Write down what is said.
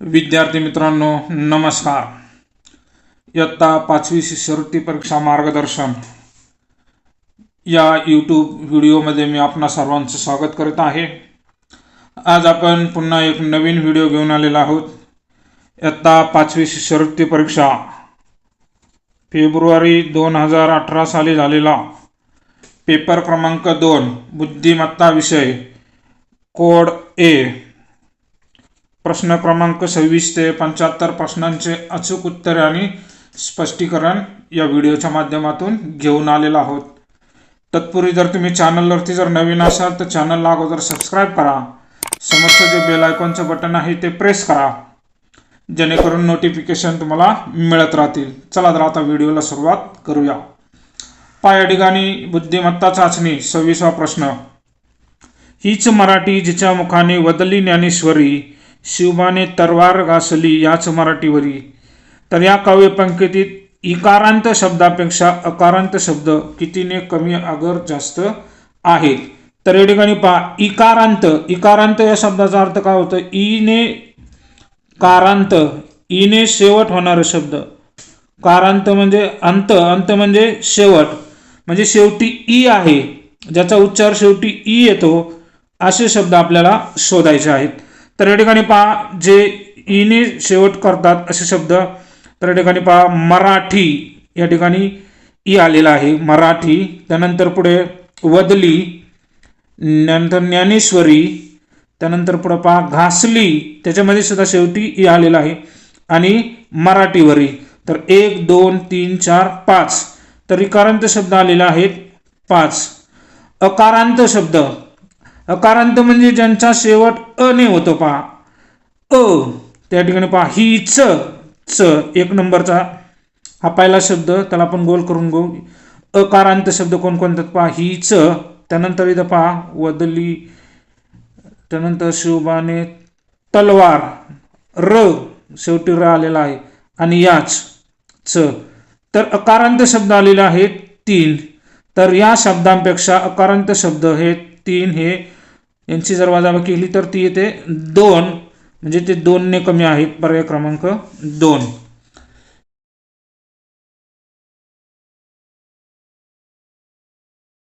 विद्यार्थी मित्रांनो नमस्कार। इयत्ता 5वी शिष्यवृत्ती परीक्षा मार्गदर्शन या यूट्यूब व्हिडिओमध्ये मी आपणा सर्वांचं स्वागत करत आहे। आज आपण पुन्हा एक नवीन व्हिडिओ घेऊन आलेला आहोत। इयत्ता 5वी शिष्यवृत्ती परीक्षा फेब्रुवारी 2018 साली झालेला पेपर क्रमांक 2 बुद्धिमत्ता विषय कोड ए प्रश्न क्रमांक 26 ते 75 प्रश्नांचे अचूक उत्तरे आणि स्पष्टीकरण या व्हिडिओच्या माध्यमातून घेऊन आलेला आहोत। तत्पूर्वी जर तुम्ही चॅनलवरती जर नवीन असाल तर चॅनलला अगोदर सबस्क्राइब करा, समोरचं जे बेल आयकॉनचं बटन आहे ते प्रेस करा, जेणेकरून नोटिफिकेशन तुम्हाला मिळत राहतील। चला तर आता व्हिडिओला सुरुवात करूया। या ठिकाणी बुद्धिमत्ता चाचणी 26वा प्रश्न। हीच मराठी जिच्या मुखाने वदली ज्ञानेश्वरी, शिवबाने तरवार घासली याच मराठीवरी। तर या काव्यपंक्तीत इकारांत शब्दापेक्षा अकारांत शब्द कितीने कमी अगर जास्त आहेत? तर या ठिकाणी पहा, इकारांत इकारांत या शब्दाचा अर्थ काय होतं? ईने कारांत, ईने शेवट होणारे शब्द। कारांत म्हणजे अंत, अंत म्हणजे शेवट, म्हणजे शेवटी ई आहे, ज्याचा उच्चार शेवटी ई येतो, असे शब्द आपल्याला शोधायचे आहेत। तर या ठिकाणी पहा, जे ईने शेवट करतात असे शब्द, तर या ठिकाणी पहा मराठी, या ठिकाणी ई आलेला आहे मराठी, त्यानंतर पुढे वदली, नंतर ज्ञानेश्वरी, त्यानंतर पुढे पहा घासली, त्याच्यामध्ये सुद्धा शेवटी ई आलेला आहे, आणि मराठीवरी। तर 1 2 3 4 5 तर इकारांत शब्द आलेले आहेत 5। अकारांत शब्द, अकारांत म्हणजे ज्यांचा शेवट अ ने होतो, पहा अ, त्या ठिकाणी पहा हीच, च 1 नंबरचा हा पहिला शब्द, त्याला आपण गोल करून घेऊ। अकारांत शब्द कोणकोणते? पहा हीच, त्यानंतर इथं पहा वदली, त्यानंतर शिवबाने तलवार, र शेवटी र आलेला आहे, आणि याच च। तर अकारांत शब्द आलेले आहेत 3। तर या शब्दांपेक्षा अकारांत शब्द हे 3 हे यांची जर वजाबाकी केली तर ती येते 2, म्हणजे ते 2 ने कमी आहेत, पर्याय क्रमांक 2।